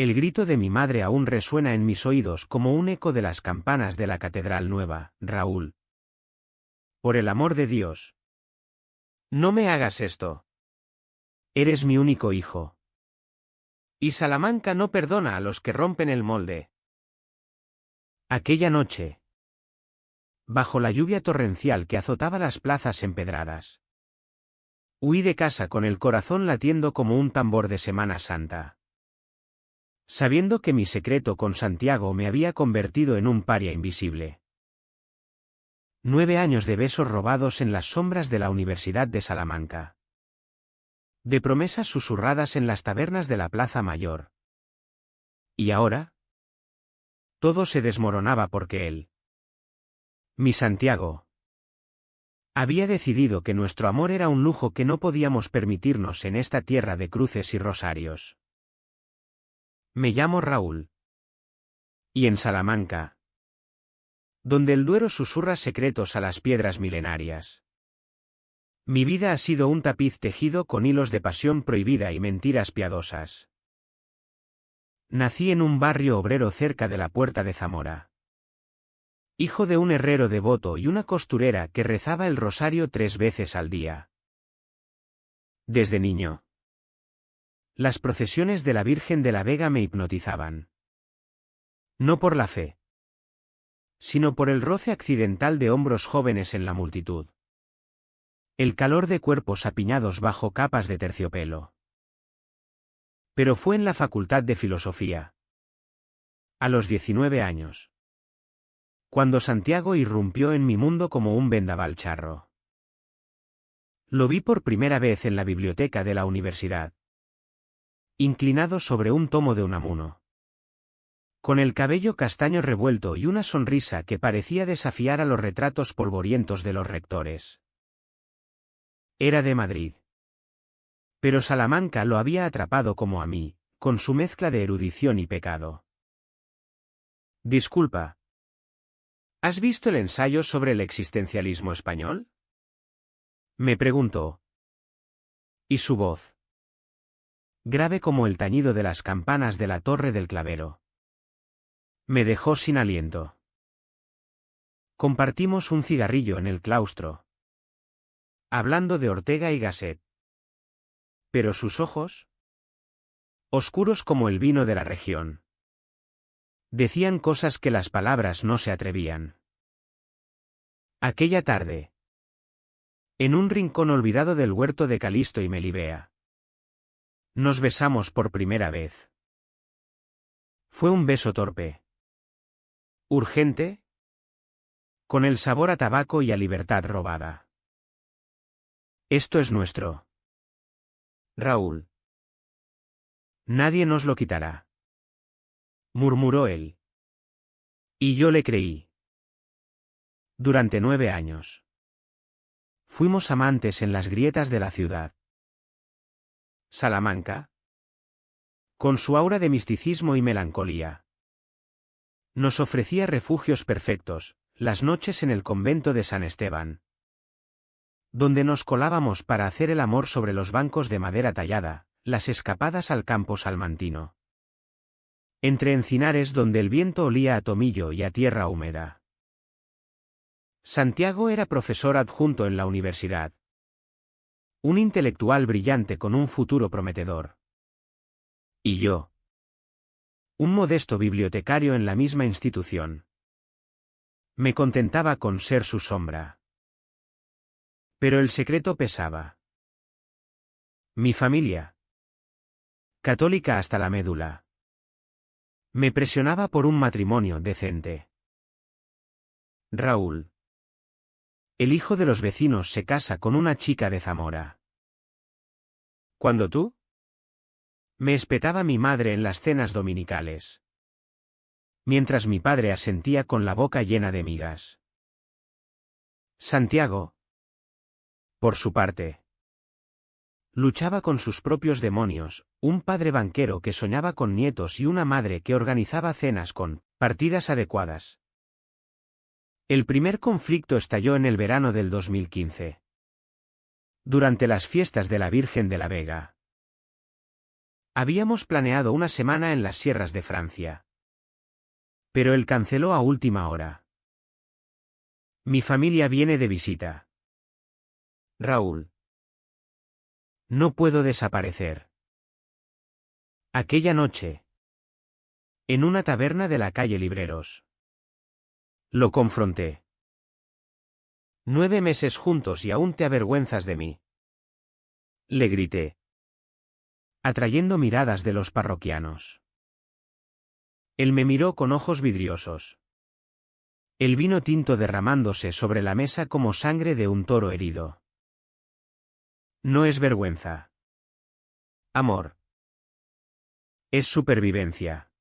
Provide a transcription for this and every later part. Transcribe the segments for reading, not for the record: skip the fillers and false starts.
El grito de mi madre aún resuena en mis oídos como un eco de las campanas de la Catedral Nueva. Raúl. Por el amor de Dios. No me hagas esto. Eres mi único hijo. Y Salamanca no perdona a los que rompen el molde. Aquella noche, bajo la lluvia torrencial que azotaba las plazas empedradas, huí de casa con el corazón latiendo como un tambor de Semana Santa, sabiendo que mi secreto con Santiago me había convertido en un paria invisible. 9 años de besos robados en las sombras de la Universidad de Salamanca. De promesas susurradas en las tabernas de la Plaza Mayor. Y ahora, todo se desmoronaba porque él, mi Santiago, había decidido que nuestro amor era un lujo que no podíamos permitirnos en esta tierra de cruces y rosarios. Me llamo Raúl. Y en Salamanca, donde el Duero susurra secretos a las piedras milenarias, mi vida ha sido un tapiz tejido con hilos de pasión prohibida y mentiras piadosas. Nací en un barrio obrero cerca de la Puerta de Zamora. Hijo de un herrero devoto y una costurera que rezaba el rosario 3 veces al día. Desde niño, las procesiones de la Virgen de la Vega me hipnotizaban. No por la fe, sino por el roce accidental de hombros jóvenes en la multitud. El calor de cuerpos apiñados bajo capas de terciopelo. Pero fue en la Facultad de Filosofía, a los 19 años, cuando Santiago irrumpió en mi mundo como un vendaval charro. Lo vi por primera vez en la biblioteca de la universidad, inclinado sobre un tomo de Unamuno, con el cabello castaño revuelto y una sonrisa que parecía desafiar a los retratos polvorientos de los rectores. Era de Madrid. Pero Salamanca lo había atrapado como a mí, con su mezcla de erudición y pecado. Disculpa. ¿Has visto el ensayo sobre el existencialismo español? Me preguntó. Y su voz, grave como el tañido de las campanas de la Torre del Clavero, me dejó sin aliento. Compartimos un cigarrillo en el claustro, hablando de Ortega y Gasset. Pero sus ojos, oscuros como el vino de la región, decían cosas que las palabras no se atrevían. Aquella tarde, en un rincón olvidado del huerto de Calisto y Melibea, nos besamos por primera vez. Fue un beso torpe, urgente, con el sabor a tabaco y a libertad robada. Esto es nuestro, Raúl. Nadie nos lo quitará, murmuró él. Y yo le creí. Durante 9 años. Fuimos amantes en las grietas de la ciudad. Salamanca, con su aura de misticismo y melancolía, nos ofrecía refugios perfectos, las noches en el convento de San Esteban, donde nos colábamos para hacer el amor sobre los bancos de madera tallada, las escapadas al campo salmantino, entre encinares donde el viento olía a tomillo y a tierra húmeda. Santiago era profesor adjunto en la universidad, un intelectual brillante con un futuro prometedor. Y yo, un modesto bibliotecario en la misma institución. Me contentaba con ser su sombra. Pero el secreto pesaba. Mi familia, católica hasta la médula, me presionaba por un matrimonio decente. Raúl, el hijo de los vecinos, se casa con una chica de Zamora. ¿Cuándo tú? Me espetaba mi madre en las cenas dominicales, mientras mi padre asentía con la boca llena de migas. Santiago, por su parte, luchaba con sus propios demonios, un padre banquero que soñaba con nietos y una madre que organizaba cenas con partidas adecuadas. El primer conflicto estalló en el verano del 2015. Durante las fiestas de la Virgen de la Vega. Habíamos planeado una semana en las sierras de Francia. Pero él canceló a última hora. Mi familia viene de visita. Raúl. No puedo desaparecer. Aquella noche. En una taberna de la calle Libreros. Lo confronté. 9 meses juntos y aún te avergüenzas de mí. Le grité. Atrayendo miradas de los parroquianos. Él me miró con ojos vidriosos. El vino tinto derramándose sobre la mesa como sangre de un toro herido. No es vergüenza. Amor. Es supervivencia.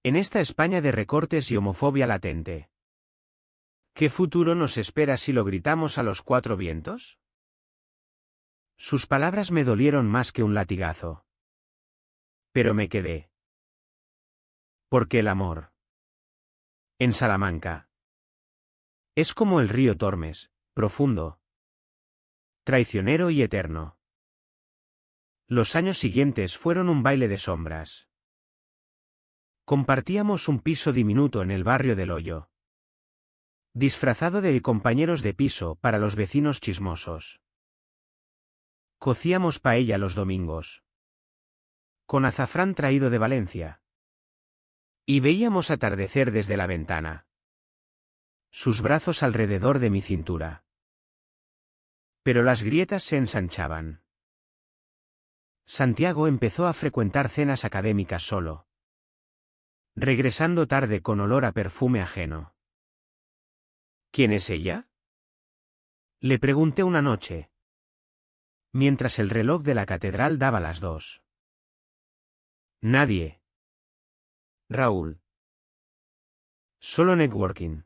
En esta España de recortes y homofobia latente. ¿Qué futuro nos espera si lo gritamos a los 4 vientos? Sus palabras me dolieron más que un latigazo. Pero me quedé. Porque el amor. En Salamanca. Es como el río Tormes, profundo. Traicionero y eterno. Los años siguientes fueron un baile de sombras. Compartíamos un piso diminuto en el barrio del Hoyo. Disfrazado de compañeros de piso para los vecinos chismosos. Cocíamos paella los domingos. Con azafrán traído de Valencia. Y veíamos atardecer desde la ventana. Sus brazos alrededor de mi cintura. Pero las grietas se ensanchaban. Santiago empezó a frecuentar cenas académicas solo. Regresando tarde con olor a perfume ajeno. ¿Quién es ella? Le pregunté una noche. Mientras el reloj de la catedral daba las 2. Nadie. Raúl. Solo networking.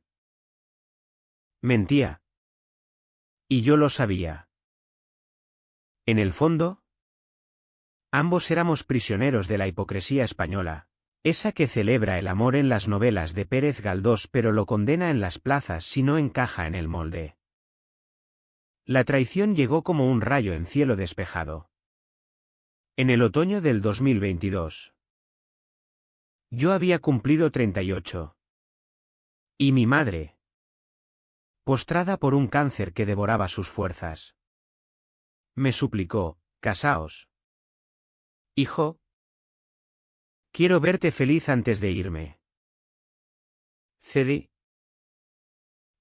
Mentía. Y yo lo sabía. En el fondo, ambos éramos prisioneros de la hipocresía española, esa que celebra el amor en las novelas de Pérez Galdós pero lo condena en las plazas si no encaja en el molde. La traición llegó como un rayo en cielo despejado. En el otoño del 2022. Yo había cumplido 38. Y mi madre. Postrada por un cáncer que devoraba sus fuerzas. Me suplicó, casaos. Hijo. Quiero verte feliz antes de irme. Cedí.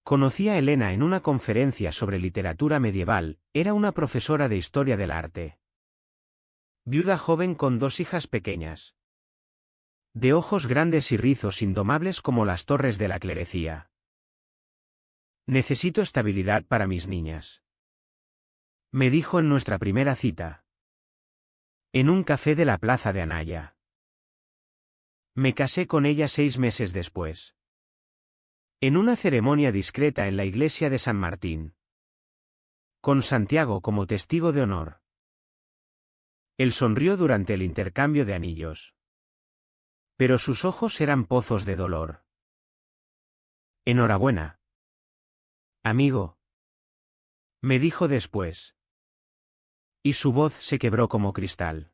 Conocí a Elena en una conferencia sobre literatura medieval, era una profesora de historia del arte. Viuda joven con 2 hijas pequeñas. De ojos grandes y rizos indomables como las torres de la clerecía. Necesito estabilidad para mis niñas. Me dijo en nuestra primera cita. En un café de la plaza de Anaya. Me casé con ella 6 meses después. En una ceremonia discreta en la iglesia de San Martín. Con Santiago como testigo de honor. Él sonrió durante el intercambio de anillos. Pero sus ojos eran pozos de dolor. Enhorabuena. Amigo. Me dijo después. Y su voz se quebró como cristal.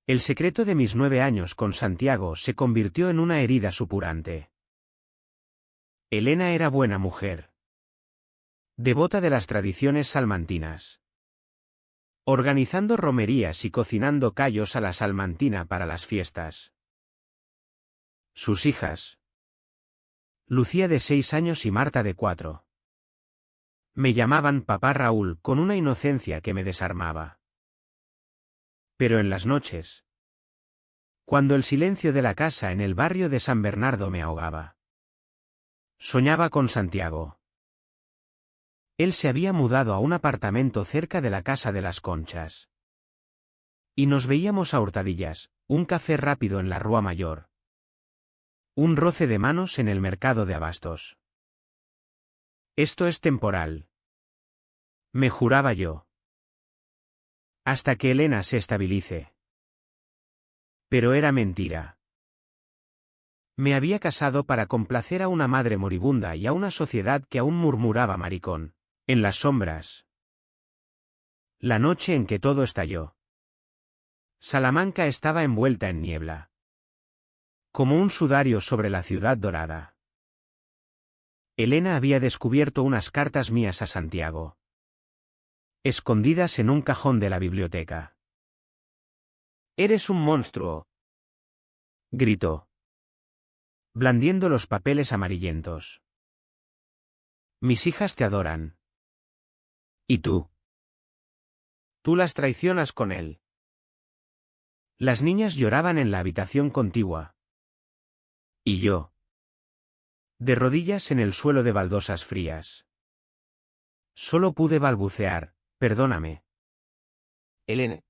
El secreto de mis 9 años con Santiago se convirtió en una herida supurante. Elena era buena mujer. Devota de las tradiciones salmantinas. Organizando romerías y cocinando callos a la salmantina para las fiestas. Sus hijas. Lucía de 6 años y Marta de 4. Me llamaban papá Raúl con una inocencia que me desarmaba. Pero en las noches. Cuando el silencio de la casa en el barrio de San Bernardo me ahogaba. Soñaba con Santiago. Él se había mudado a un apartamento cerca de la Casa de las Conchas. Y nos veíamos a hurtadillas, un café rápido en la Rúa Mayor. Un roce de manos en el mercado de abastos. Esto es temporal. Me juraba yo. Hasta que Elena se estabilice. Pero era mentira. Me había casado para complacer a una madre moribunda y a una sociedad que aún murmuraba maricón. En las sombras. La noche en que todo estalló. Salamanca estaba envuelta en niebla. Como un sudario sobre la ciudad dorada. Elena había descubierto unas cartas mías a Santiago. Escondidas en un cajón de la biblioteca. «Eres un monstruo», gritó, blandiendo los papeles amarillentos. «Mis hijas te adoran. ¿Y tú? Tú las traicionas con él». Las niñas lloraban en la habitación contigua. Y yo, de rodillas en el suelo de baldosas frías. Solo pude balbucear: «Perdóname, Elena».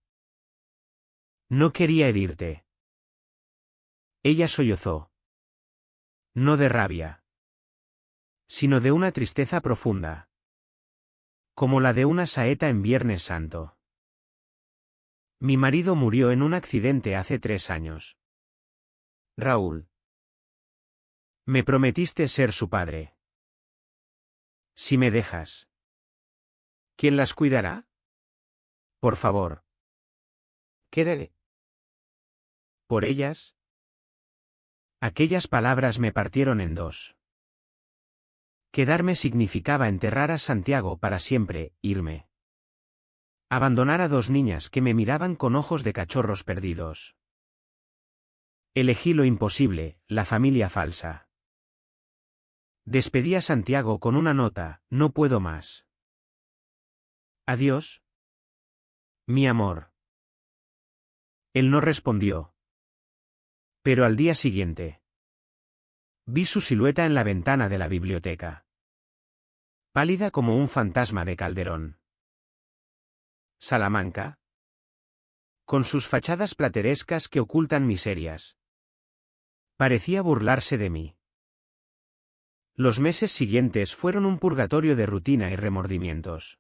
No quería herirte. Ella sollozó. No de rabia, sino de una tristeza profunda. Como la de una saeta en Viernes Santo. Mi marido murió en un accidente hace 3 años. Raúl. Me prometiste ser su padre. Si me dejas, ¿quién las cuidará? Por favor. Quédate. Por ellas. Aquellas palabras me partieron en dos. Quedarme significaba enterrar a Santiago para siempre, irme. Abandonar a 2 niñas que me miraban con ojos de cachorros perdidos. Elegí lo imposible, la familia falsa. Despedí a Santiago con una nota: «No puedo más. Adiós, mi amor». Él no respondió. Pero al día siguiente, vi su silueta en la ventana de la biblioteca. Pálida como un fantasma de Calderón. Salamanca. Con sus fachadas platerescas que ocultan miserias. Parecía burlarse de mí. Los meses siguientes fueron un purgatorio de rutina y remordimientos.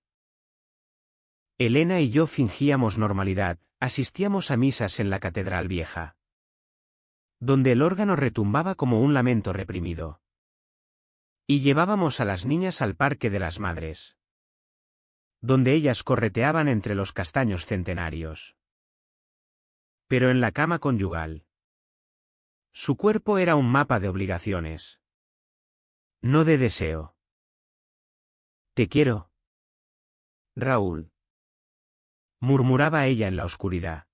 Elena y yo fingíamos normalidad, asistíamos a misas en la Catedral Vieja, donde el órgano retumbaba como un lamento reprimido. Y llevábamos a las niñas al Parque de las Madres, donde ellas correteaban entre los castaños centenarios. Pero en la cama conyugal, su cuerpo era un mapa de obligaciones, no de deseo. «Te quiero, Raúl», murmuraba ella en la oscuridad.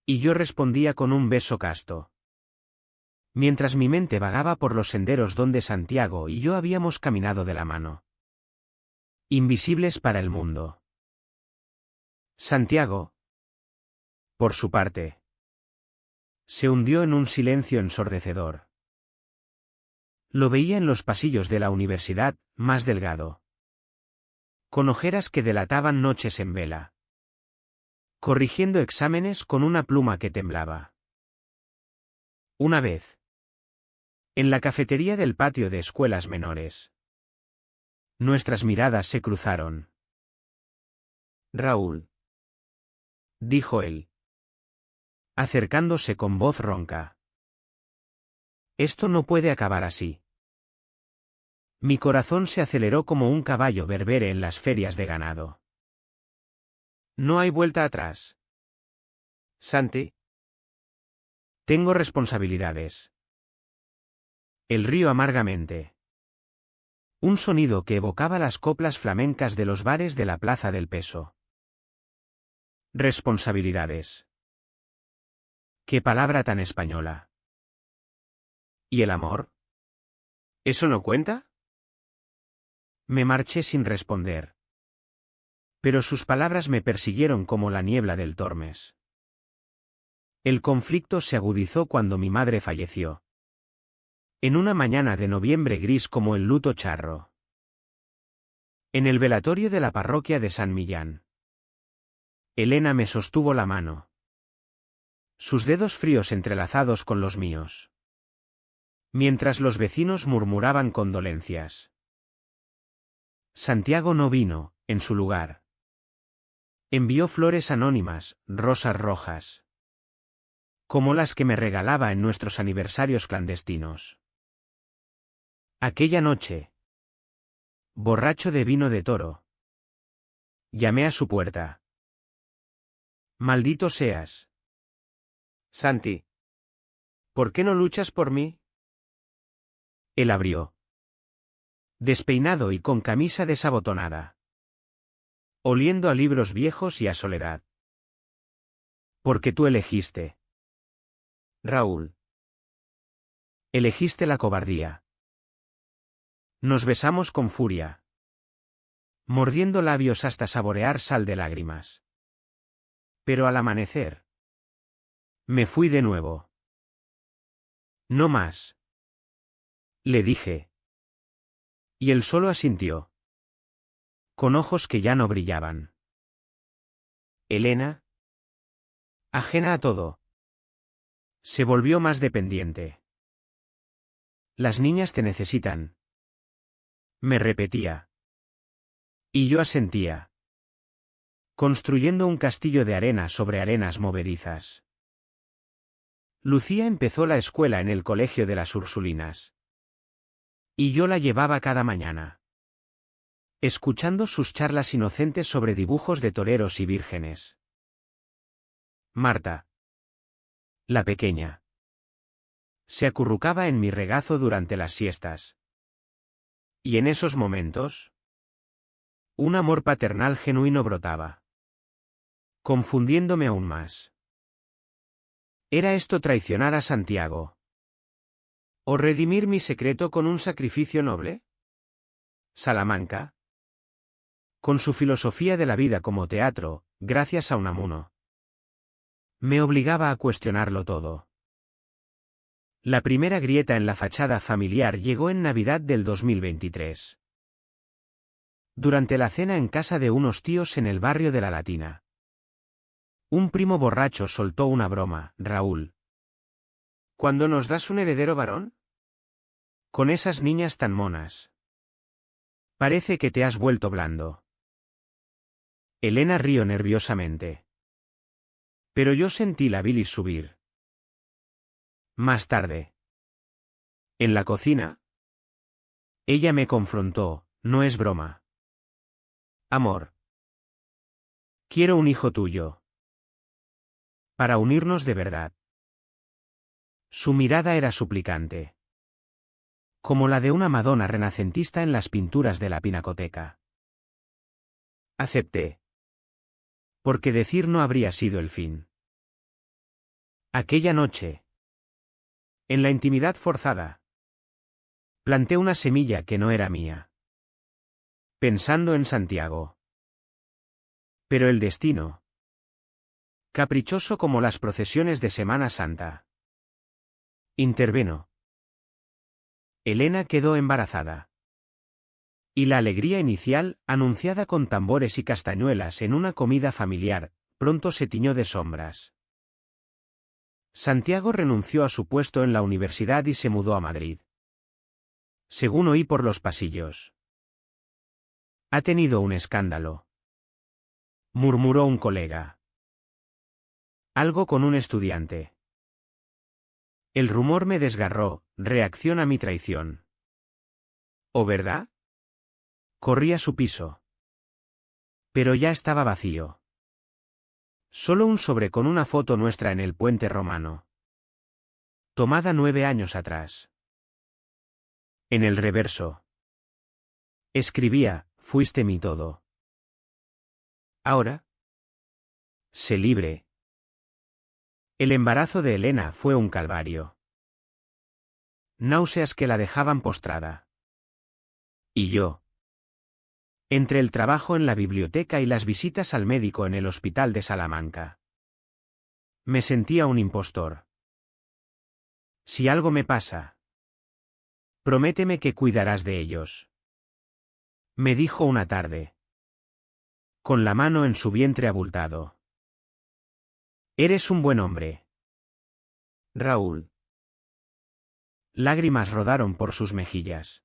Y yo respondía con un beso casto. Mientras mi mente vagaba por los senderos donde Santiago y yo habíamos caminado de la mano. Invisibles para el mundo. Santiago, por su parte, se hundió en un silencio ensordecedor. Lo veía en los pasillos de la universidad, más delgado, con ojeras que delataban noches en vela, corrigiendo exámenes con una pluma que temblaba. Una vez, en la cafetería del patio de escuelas menores, nuestras miradas se cruzaron. «Raúl», dijo él, acercándose con voz ronca. «Esto no puede acabar así». Mi corazón se aceleró como un caballo berbere en las ferias de ganado. «No hay vuelta atrás, Santi. Tengo responsabilidades». Él rió amargamente. Un sonido que evocaba las coplas flamencas de los bares de la Plaza del Peso. Responsabilidades. Qué palabra tan española. ¿Y el amor? ¿Eso no cuenta? Me marché sin responder. Pero sus palabras me persiguieron como la niebla del Tormes. El conflicto se agudizó cuando mi madre falleció. En una mañana de noviembre gris como el luto charro. En el velatorio de la parroquia de San Millán. Elena me sostuvo la mano. Sus dedos fríos entrelazados con los míos. Mientras los vecinos murmuraban condolencias. Santiago no vino, en su lugar. Envió flores anónimas, rosas rojas. Como las que me regalaba en nuestros aniversarios clandestinos. Aquella noche, borracho de vino de toro, llamé a su puerta. Maldito seas. Santi. ¿Por qué no luchas por mí? Él abrió. Despeinado y con camisa desabotonada. Oliendo a libros viejos y a soledad. Porque tú elegiste. Raúl. Elegiste la cobardía. Nos besamos con furia. Mordiendo labios hasta saborear sal de lágrimas. Pero al amanecer. Me fui de nuevo. No más. Le dije. Y él solo asintió. Con ojos que ya no brillaban. Elena. Ajena a todo. Se volvió más dependiente. Las niñas te necesitan. Me repetía. Y yo asentía. Construyendo un castillo de arena sobre arenas movedizas. Lucía empezó la escuela en el colegio de las Ursulinas. Y yo la llevaba cada mañana. Escuchando sus charlas inocentes sobre dibujos de toreros y vírgenes. Marta. La pequeña. Se acurrucaba en mi regazo durante las siestas. Y en esos momentos, un amor paternal genuino brotaba. Confundiéndome aún más. ¿Era esto traicionar a Santiago? ¿O redimir mi secreto con un sacrificio noble? Salamanca. Con su filosofía de la vida como teatro, gracias a Unamuno. Me obligaba a cuestionarlo todo. La primera grieta en la fachada familiar llegó en Navidad del 2023. Durante la cena en casa de unos tíos en el barrio de La Latina. Un primo borracho soltó una broma, Raúl. ¿Cuándo nos das un heredero varón? Con esas niñas tan monas. Parece que te has vuelto blando. Elena rió nerviosamente. Pero yo sentí la bilis subir. Más tarde. En la cocina. Ella me confrontó, no es broma. Amor. Quiero un hijo tuyo. Para unirnos de verdad. Su mirada era suplicante. Como la de una Madonna renacentista en las pinturas de la Pinacoteca. Acepté. Porque decir no habría sido el fin. Aquella noche. En la intimidad forzada. Planté una semilla que no era mía. Pensando en Santiago. Pero el destino. Caprichoso como las procesiones de Semana Santa. Intervino. Elena quedó embarazada. Y la alegría inicial, anunciada con tambores y castañuelas en una comida familiar, pronto se tiñó de sombras. Santiago renunció a su puesto en la universidad y se mudó a Madrid. Según oí por los pasillos. Ha tenido un escándalo. Murmuró un colega. Algo con un estudiante. El rumor me desgarró, reacción a mi traición. ¿O verdad? Corrí a su piso. Pero ya estaba vacío. Solo un sobre con una foto nuestra en el puente romano. Tomada 9 años atrás. En el reverso. Escribía, fuiste mi todo. Ahora. Sé libre. El embarazo de Elena fue un calvario. Náuseas que la dejaban postrada. Y yo. Entre el trabajo en la biblioteca y las visitas al médico en el hospital de Salamanca. Me sentía un impostor. Si algo me pasa. Prométeme que cuidarás de ellos. Me dijo una tarde. Con la mano en su vientre abultado. Eres un buen hombre. Raúl. Lágrimas rodaron por sus mejillas.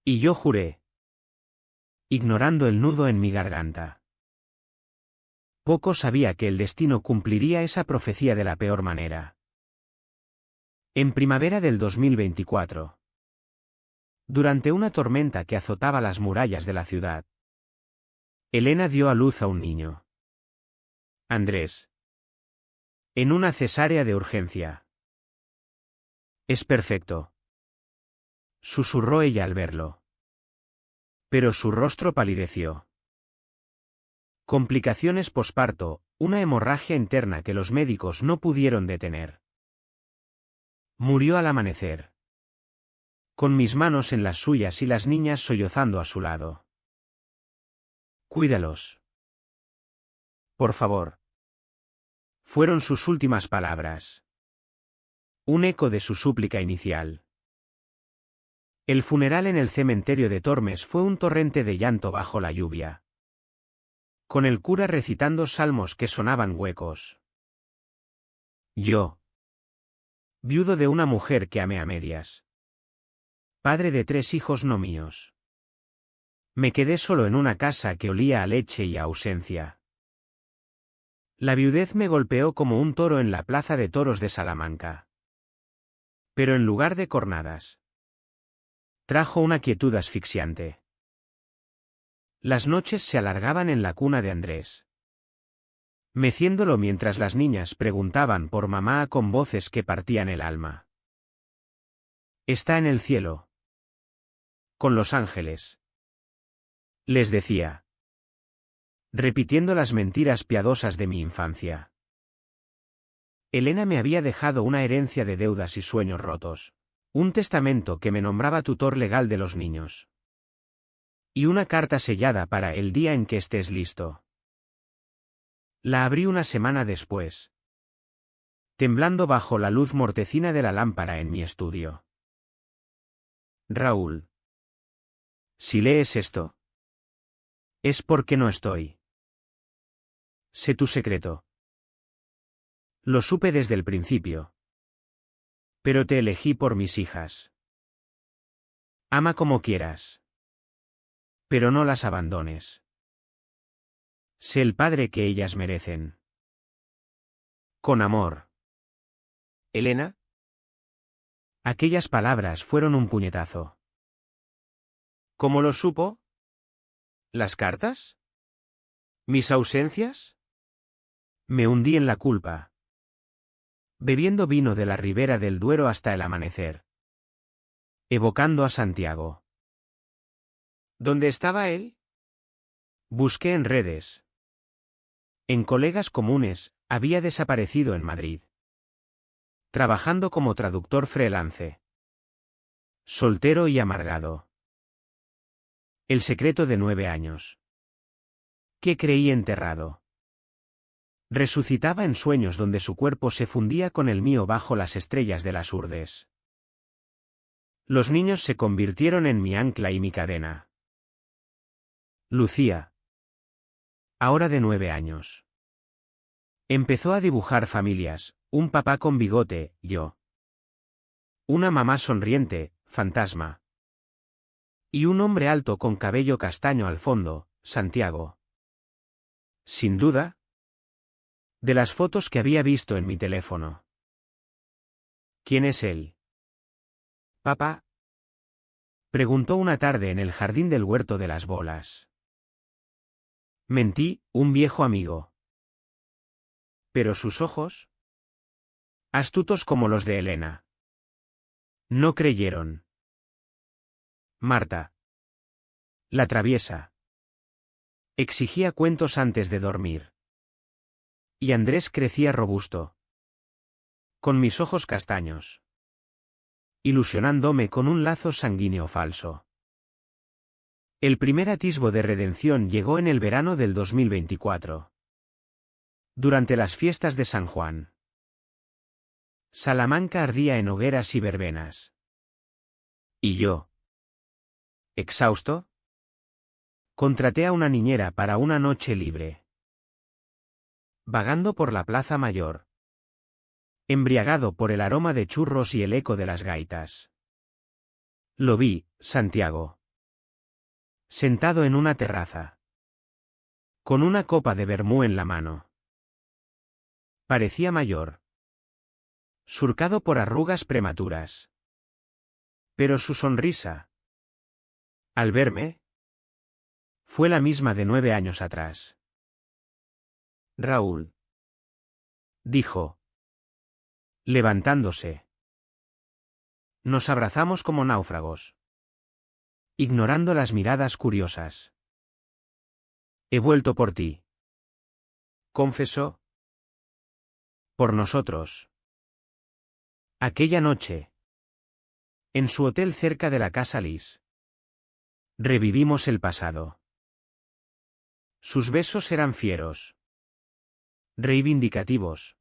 Y yo juré. Ignorando el nudo en mi garganta. Poco sabía que el destino cumpliría esa profecía de la peor manera. En primavera del 2024. Durante una tormenta que azotaba las murallas de la ciudad. Elena dio a luz a un niño. Andrés. En una cesárea de urgencia. Es perfecto. Susurró ella al verlo. Pero su rostro palideció. Complicaciones posparto, una hemorragia interna que los médicos no pudieron detener. Murió al amanecer. Con mis manos en las suyas y las niñas sollozando a su lado. Cuídalos. Por favor. Fueron sus últimas palabras. Un eco de su súplica inicial. El funeral en el cementerio de Tormes fue un torrente de llanto bajo la lluvia. Con el cura recitando salmos que sonaban huecos. Yo. Viudo de una mujer que amé a medias. Padre de 3 hijos no míos. Me quedé solo en una casa que olía a leche y a ausencia. La viudez me golpeó como un toro en la plaza de toros de Salamanca. Pero en lugar de cornadas, trajo una quietud asfixiante. Las noches se alargaban en la cuna de Andrés, meciéndolo mientras las niñas preguntaban por mamá con voces que partían el alma. Está en el cielo. Con los ángeles. Les decía. Repitiendo las mentiras piadosas de mi infancia. Elena me había dejado una herencia de deudas y sueños rotos. Un testamento que me nombraba tutor legal de los niños. Y una carta sellada para el día en que estés listo. La abrí una semana después. Temblando bajo la luz mortecina de la lámpara en mi estudio. Raúl. Si lees esto, es porque no estoy. Sé tu secreto. Lo supe desde el principio. Pero te elegí por mis hijas. Ama como quieras. Pero no las abandones. Sé el padre que ellas merecen. Con amor. ¿Elena? Aquellas palabras fueron un puñetazo. ¿Cómo lo supo? ¿Las cartas? ¿Mis ausencias? Me hundí en la culpa. Bebiendo vino de la ribera del Duero hasta el amanecer. Evocando a Santiago. ¿Dónde estaba él? Busqué en redes. En colegas comunes, había desaparecido en Madrid. Trabajando como traductor freelance. Soltero y amargado. El secreto de 9 años. Que creí enterrado. Resucitaba en sueños donde su cuerpo se fundía con el mío bajo las estrellas de las urdes. Los niños se convirtieron en mi ancla y mi cadena. Lucía. Ahora de 9 años. Empezó a dibujar familias, un papá con bigote, yo. Una mamá sonriente, fantasma. Y un hombre alto con cabello castaño al fondo, Santiago. Sin duda. De las fotos que había visto en mi teléfono. ¿Quién es él? Papá. Preguntó una tarde en el jardín del huerto de las bolas. Mentí, un viejo amigo. Pero sus ojos, astutos como los de Elena, no creyeron. Marta. La traviesa. Exigía cuentos antes de dormir. Y Andrés crecía robusto. Con mis ojos castaños. Ilusionándome con un lazo sanguíneo falso. El primer atisbo de redención llegó en el verano del 2024. Durante las fiestas de San Juan. Salamanca ardía en hogueras y verbenas. Y yo, exhausto, contraté a una niñera para una noche libre. Vagando por la Plaza Mayor. Embriagado por el aroma de churros y el eco de las gaitas. Lo vi, Santiago. Sentado en una terraza. Con una copa de vermú en la mano. Parecía mayor. Surcado por arrugas prematuras. Pero su sonrisa, al verme, fue la misma de 9 años atrás. Raúl. dijo, levantándose. Nos abrazamos como náufragos, ignorando las miradas curiosas. He vuelto por ti, confesó. Por nosotros. Aquella noche, en su hotel cerca de la casa Liz, revivimos el pasado. Sus besos eran fieros, reivindicativos,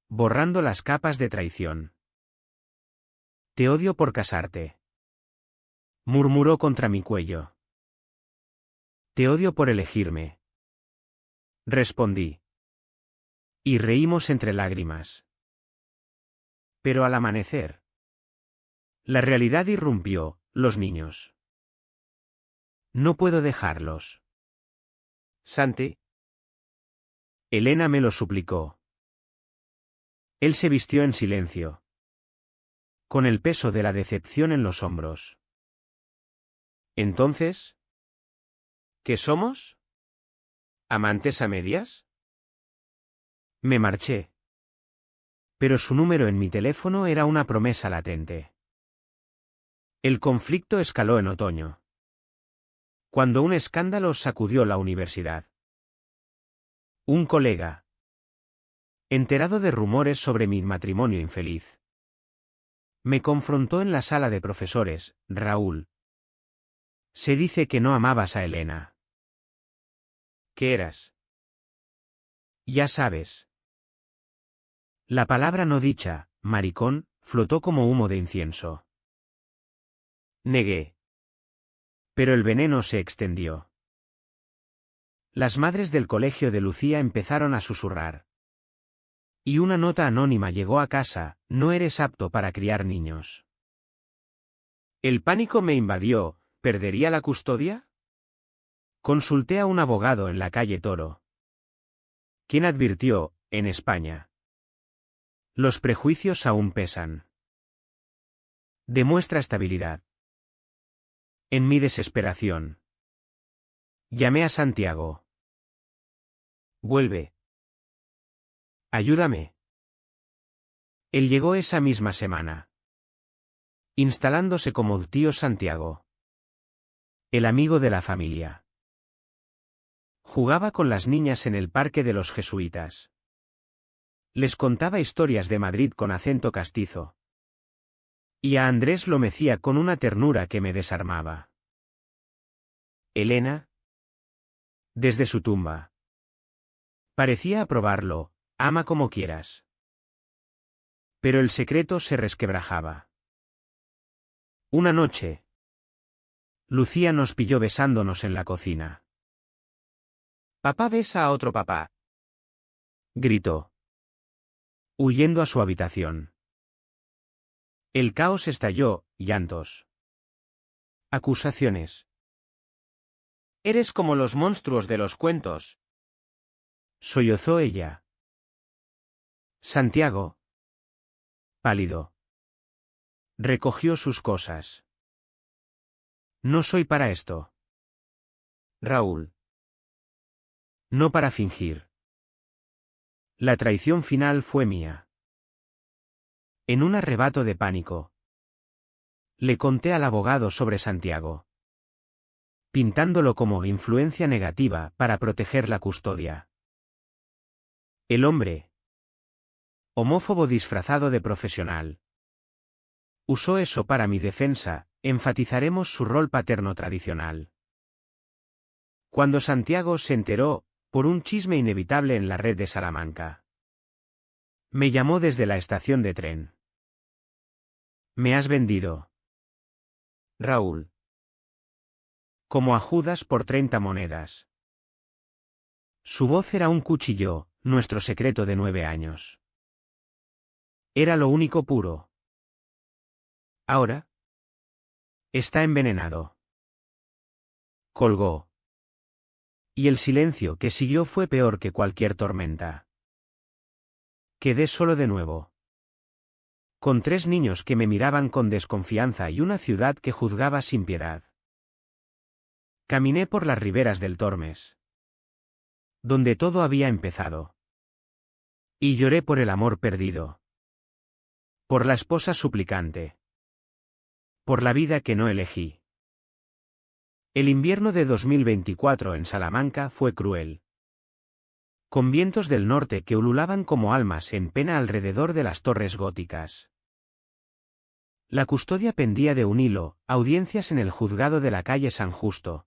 borrando las capas de traición. Te odio por casarte, murmuró contra mi cuello. Te odio por elegirme, respondí. Y reímos entre lágrimas. Pero al amanecer, la realidad irrumpió, los niños. No puedo dejarlos. Santi. Elena me lo suplicó. Él se vistió en silencio, con el peso de la decepción en los hombros. Entonces, ¿qué somos? ¿Amantes a medias? Me marché. Pero su número en mi teléfono era una promesa latente. El conflicto escaló en otoño, cuando un escándalo sacudió la universidad. Un colega, enterado de rumores sobre mi matrimonio infeliz, me confrontó en la sala de profesores. Raúl, se dice que no amabas a Elena. ¿Qué eras? Ya sabes. La palabra no dicha, maricón, flotó como humo de incienso. Negué. Pero el veneno se extendió. Las madres del colegio de Lucía empezaron a susurrar. Y una nota anónima llegó a casa: no eres apto para criar niños. El pánico me invadió. ¿Perdería la custodia? Consulté a un abogado en la calle Toro, quien advirtió: en España, los prejuicios aún pesan. Demuestra estabilidad. En mi desesperación, llamé a Santiago. Vuelve. Ayúdame. Él llegó esa misma semana, instalándose como tío Santiago, el amigo de la familia. Jugaba con las niñas en el parque de los jesuitas. Les contaba historias de Madrid con acento castizo. Y a Andrés lo mecía con una ternura que me desarmaba. Elena, desde su tumba, parecía aprobarlo: ama como quieras. Pero el secreto se resquebrajaba. Una noche, Lucía nos pilló besándonos en la cocina. «Papá besa a otro papá», gritó, huyendo a su habitación. El caos estalló: llantos, acusaciones. «Eres como los monstruos de los cuentos», sollozó ella. Santiago, pálido, recogió sus cosas. «No soy para esto, Raúl. No para fingir». La traición final fue mía. En un arrebato de pánico, le conté al abogado sobre Santiago, pintándolo como influencia negativa para proteger la custodia. El hombre, homófobo disfrazado de profesional, usó eso para mi defensa. Enfatizaremos su rol paterno tradicional. Cuando Santiago se enteró, por un chisme inevitable en la red de Salamanca, me llamó desde la estación de tren. «Me has vendido, Raúl, como a Judas por 30 monedas». Su voz era un cuchillo, nuestro secreto de 9 años. Era lo único puro. Ahora está envenenado. Colgó. Y el silencio que siguió fue peor que cualquier tormenta. Quedé solo de nuevo, con 3 niños que me miraban con desconfianza y una ciudad que juzgaba sin piedad. Caminé por las riberas del Tormes, donde todo había empezado. Y lloré por el amor perdido. Por la esposa suplicante. Por la vida que no elegí. El invierno de 2024 en Salamanca fue cruel. Con vientos del norte que ululaban como almas en pena alrededor de las torres góticas. La custodia pendía de un hilo, audiencias en el juzgado de la calle San Justo,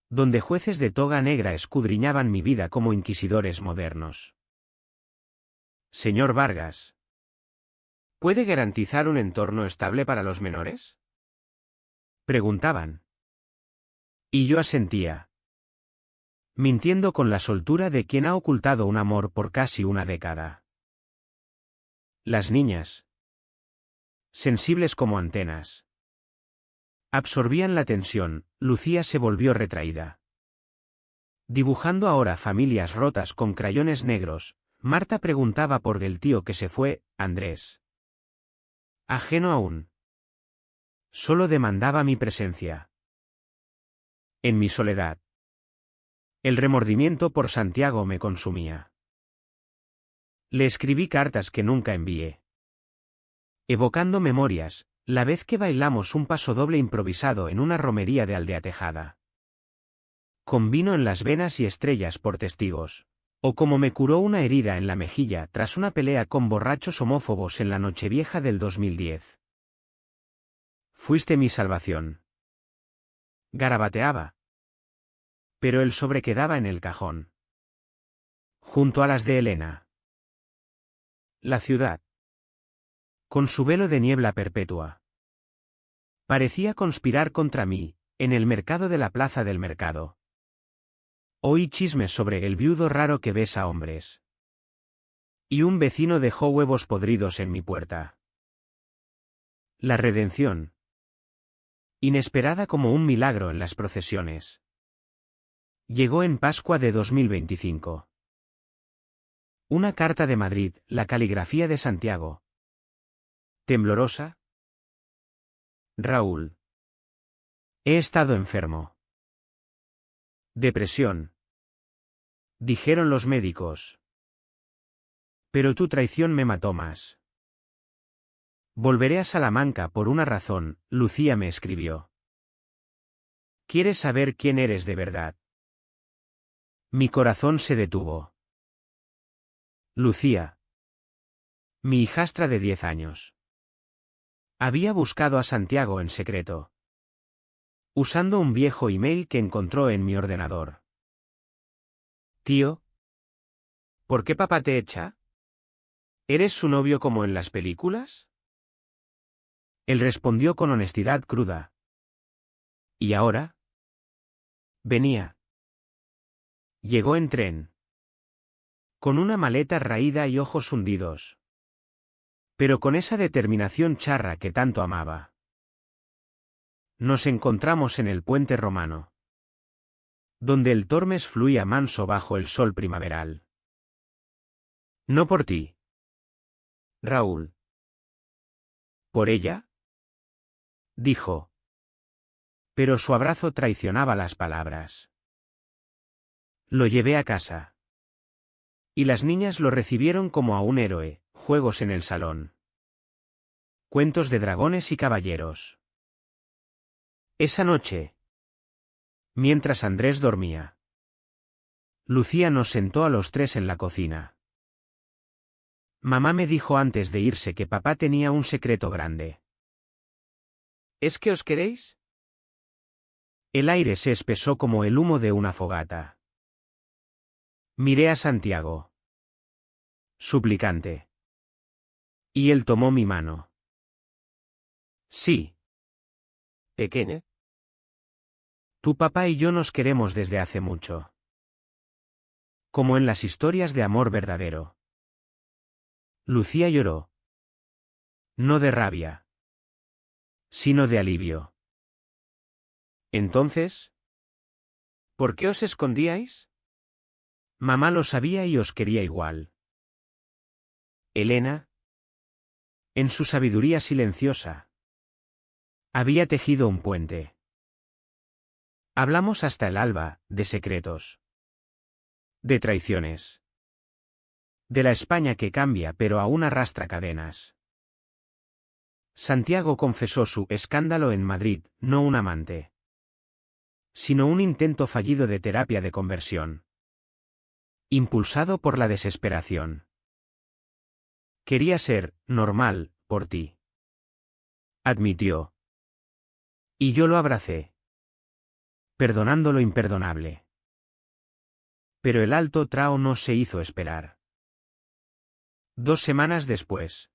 donde jueces de toga negra escudriñaban mi vida como inquisidores modernos. Señor Vargas, ¿puede garantizar un entorno estable para los menores?, preguntaban. Y yo asentía, mintiendo con la soltura de quien ha ocultado un amor por casi una década. Las niñas, sensibles como antenas, absorbían la tensión. Lucía se volvió retraída. Dibujando ahora familias rotas con crayones negros, Marta preguntaba por el tío que se fue, Andrés. Ajeno aún. Solo demandaba mi presencia. En mi soledad. El remordimiento por Santiago me consumía. Le escribí cartas que nunca envié. Evocando memorias, la vez que bailamos un pasodoble improvisado en una romería de Aldea Tejada. Con vino en las venas y estrellas por testigos. O como me curó una herida en la mejilla tras una pelea con borrachos homófobos en la Nochevieja del 2010. Fuiste mi salvación. Garabateaba. Pero el sobre quedaba en el cajón. Junto a las de Elena. La ciudad. Con su velo de niebla perpetua. Parecía conspirar contra mí, en el mercado de la plaza del mercado. Oí chismes sobre el viudo raro que besa hombres. Y un vecino dejó huevos podridos en mi puerta. La redención. Inesperada como un milagro en las procesiones. Llegó en Pascua de 2025. Una carta de Madrid, la caligrafía de Santiago. Temblorosa. Raúl. He estado enfermo. Depresión. Dijeron los médicos. Pero tu traición me mató más. Volveré a Salamanca por una razón, Lucía me escribió. ¿Quieres saber quién eres de verdad? Mi corazón se detuvo. Lucía. Mi hijastra de 10 años. Había buscado a Santiago en secreto. Usando un viejo email que encontró en mi ordenador. Tío. ¿Por qué papá te echa? ¿Eres su novio como en las películas? Él respondió con honestidad cruda. ¿Y ahora? Venía. Llegó en tren. Con una maleta raída y ojos hundidos. Pero con esa determinación charra que tanto amaba. Nos encontramos en el puente romano. Donde el Tormes fluía manso bajo el sol primaveral. No por ti. Raúl. ¿Por ella? Dijo. Pero su abrazo traicionaba las palabras. Lo llevé a casa. Y las niñas lo recibieron como a un héroe, juegos en el salón. Cuentos de dragones y caballeros. Esa noche. Mientras Andrés dormía. Lucía nos sentó a los tres en la cocina. Mamá me dijo antes de irse que papá tenía un secreto grande. ¿Es que os queréis? El aire se espesó como el humo de una fogata. Miré a Santiago. Suplicante. Y él tomó mi mano. Sí. Pequeña. Tu papá y yo nos queremos desde hace mucho. Como en las historias de amor verdadero. Lucía lloró. No de rabia. Sino de alivio. Entonces, ¿por qué os escondíais? Mamá lo sabía y os quería igual. Elena, en su sabiduría silenciosa, había tejido un puente. Hablamos hasta el alba, de secretos. De traiciones. De la España que cambia pero aún arrastra cadenas. Santiago confesó su escándalo en Madrid, no un amante, sino un intento fallido de terapia de conversión. Impulsado por la desesperación. Quería ser normal, por ti. Admitió. Y yo lo abracé. Perdonando lo imperdonable. Pero el alto trao no se hizo esperar. 2 semanas después.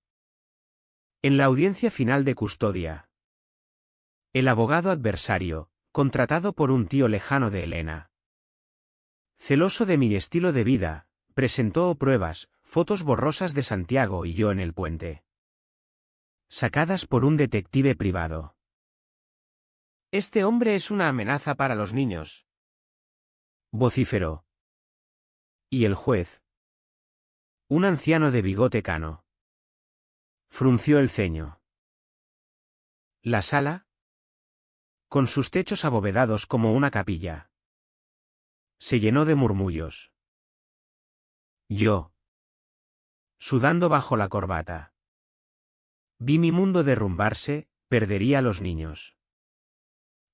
En la audiencia final de custodia. El abogado adversario, contratado por un tío lejano de Elena, celoso de mi estilo de vida, presentó pruebas, fotos borrosas de Santiago y yo en el puente. Sacadas por un detective privado. Este hombre es una amenaza para los niños, vociferó. Y el juez, un anciano de bigote cano, frunció el ceño. La sala, con sus techos abovedados como una capilla, se llenó de murmullos. Yo, sudando bajo la corbata, vi mi mundo derrumbarse, perdería a los niños.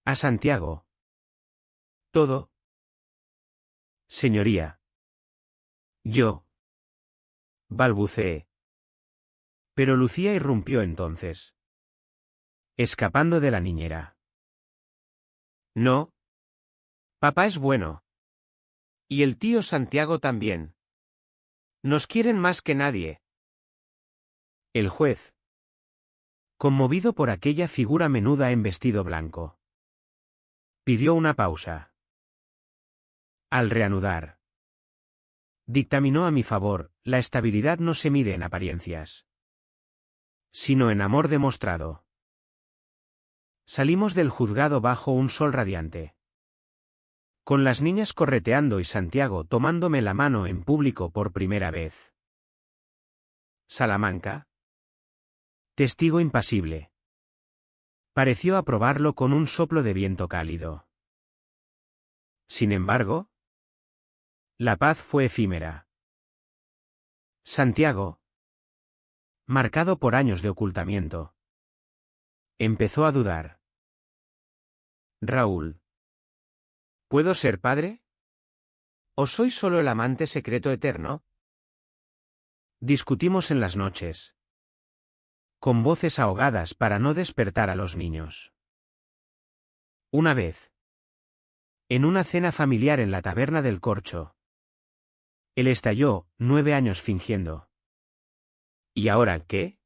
A Santiago. Todo. Señoría. Yo. Balbuceé. Pero Lucía irrumpió entonces, escapando de la niñera. No. Papá es bueno. Y el tío Santiago también. Nos quieren más que nadie. El juez, conmovido por aquella figura menuda en vestido blanco, pidió una pausa. Al reanudar, dictaminó a mi favor: la estabilidad no se mide en apariencias, sino en amor demostrado. Salimos del juzgado bajo un sol radiante, con las niñas correteando y Santiago tomándome la mano en público por primera vez. Salamanca. Testigo impasible. Pareció aprobarlo con un soplo de viento cálido. Sin embargo, la paz fue efímera. Santiago, marcado por años de ocultamiento, empezó a dudar. Raúl, ¿puedo ser padre? ¿O soy solo el amante secreto eterno? Discutimos en las noches, con voces ahogadas para no despertar a los niños. Una vez, en una cena familiar en la taberna del Corcho, él estalló: 9 años fingiendo. ¿Y ahora qué?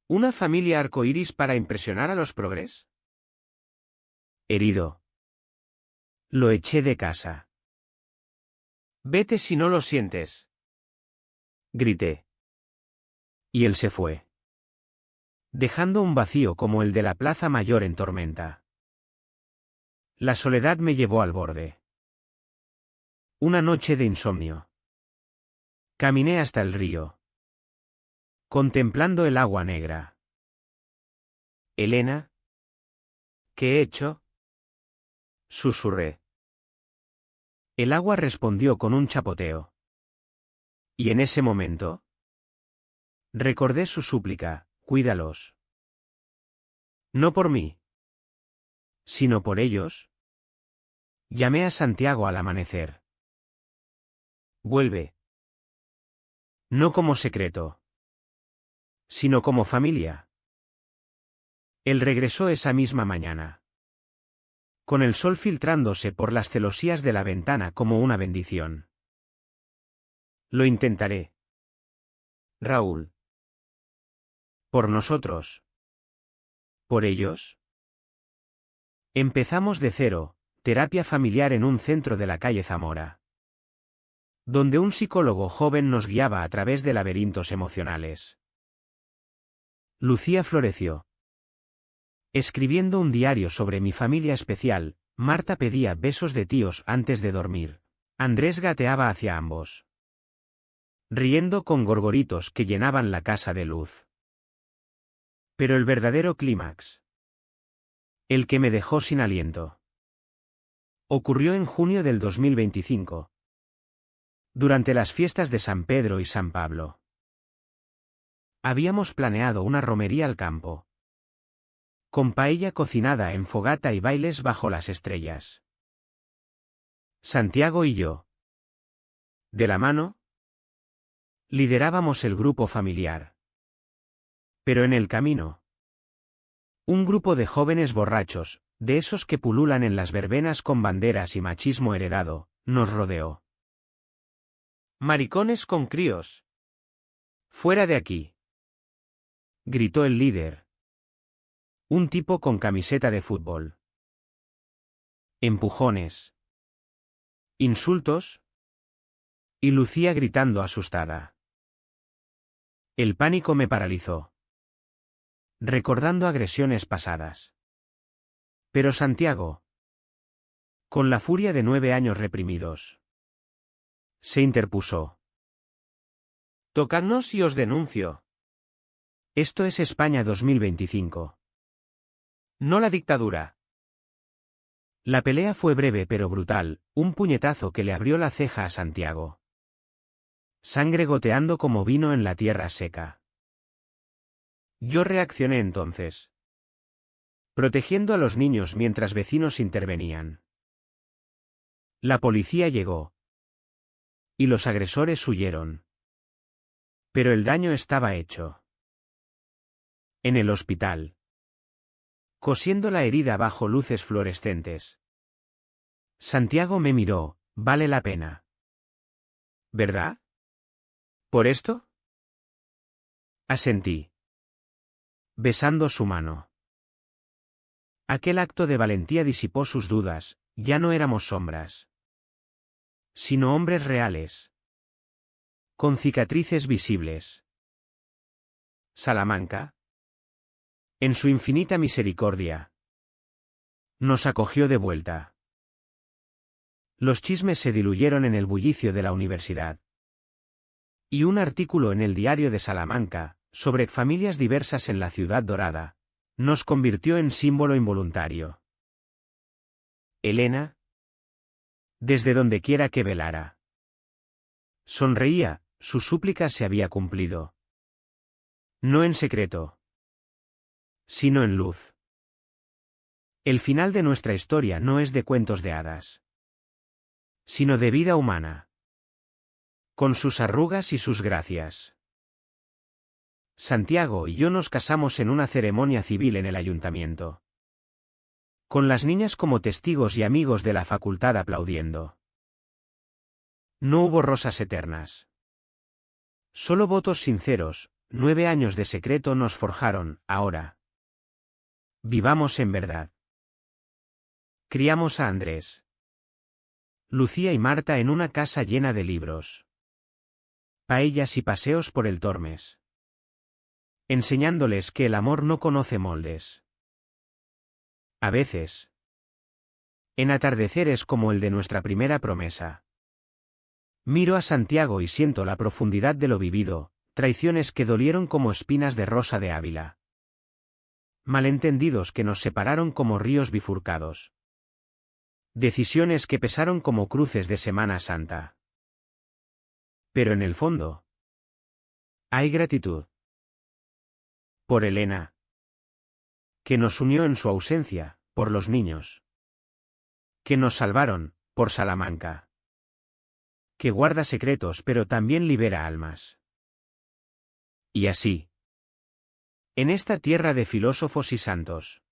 ¿Una familia arcoíris para impresionar a los progres? Herido, lo eché de casa. Vete si no lo sientes, grité. Y él se fue, dejando un vacío como el de la Plaza Mayor en tormenta. La soledad me llevó al borde. Una noche de insomnio. Caminé hasta el río, contemplando el agua negra. Elena, ¿qué he hecho? Susurré. El agua respondió con un chapoteo. Y en ese momento, recordé su súplica: cuídalos. No por mí, sino por ellos. Llamé a Santiago al amanecer. Vuelve. No como secreto, sino como familia. Él regresó esa misma mañana, con el sol filtrándose por las celosías de la ventana como una bendición. Lo intentaré, Raúl. Por nosotros. ¿Por ellos? Empezamos de cero, terapia familiar en un centro de la calle Zamora, donde un psicólogo joven nos guiaba a través de laberintos emocionales. Lucía floreció. Escribiendo un diario sobre mi familia especial, Marta pedía besos de tíos antes de dormir. Andrés gateaba hacia ambos, riendo con gorgoritos que llenaban la casa de luz. Pero el verdadero clímax, el que me dejó sin aliento, ocurrió en junio del 2025. Durante las fiestas de San Pedro y San Pablo. Habíamos planeado una romería al campo. Con paella cocinada en fogata y bailes bajo las estrellas. Santiago y yo. De la mano, liderábamos el grupo familiar. Pero en el camino, un grupo de jóvenes borrachos, de esos que pululan en las verbenas con banderas y machismo heredado, nos rodeó. «Maricones con críos. Fuera de aquí», gritó el líder. Un tipo con camiseta de fútbol. Empujones. Insultos. Y Lucía gritando asustada. El pánico me paralizó. Recordando agresiones pasadas. Pero Santiago, con la furia de 9 años reprimidos, se interpuso. «Tocadnos y os denuncio. Esto es España 2025. No la dictadura». La pelea fue breve pero brutal, un puñetazo que le abrió la ceja a Santiago. Sangre goteando como vino en la tierra seca. Yo reaccioné entonces, protegiendo a los niños mientras vecinos intervenían. La policía llegó. Y los agresores huyeron. Pero el daño estaba hecho. En el hospital, cosiendo la herida bajo luces fluorescentes, Santiago me miró. «Vale la pena. ¿Verdad? ¿Por esto?» Asentí, besando su mano. Aquel acto de valentía disipó sus dudas. Ya no éramos sombras, sino hombres reales, con cicatrices visibles. Salamanca, en su infinita misericordia, nos acogió de vuelta. Los chismes se diluyeron en el bullicio de la universidad. Y un artículo en el Diario de Salamanca, sobre familias diversas en la Ciudad Dorada, nos convirtió en símbolo involuntario. Elena, desde donde quiera que velara, sonreía. Su súplica se había cumplido. No en secreto, sino en luz. El final de nuestra historia no es de cuentos de hadas, sino de vida humana, con sus arrugas y sus gracias. Santiago y yo nos casamos en una ceremonia civil en el ayuntamiento, con las niñas como testigos y amigos de la facultad aplaudiendo. No hubo rosas eternas. Solo votos sinceros. 9 años de secreto nos forjaron. Ahora, vivamos en verdad. Criamos a Andrés, Lucía y Marta en una casa llena de libros, paellas y paseos por el Tormes, enseñándoles que el amor no conoce moldes. A veces, en atardeceres como el de nuestra primera promesa, miro a Santiago y siento la profundidad de lo vivido, traiciones que dolieron como espinas de rosa de Ávila. Malentendidos que nos separaron como ríos bifurcados. Decisiones que pesaron como cruces de Semana Santa. Pero en el fondo, hay gratitud. Por Elena, que nos unió en su ausencia, por los niños, que nos salvaron, por Salamanca, que guarda secretos pero también libera almas. Y así, en esta tierra de filósofos y santos,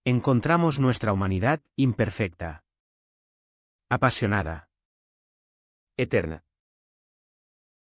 encontramos nuestra humanidad imperfecta, apasionada, eterna.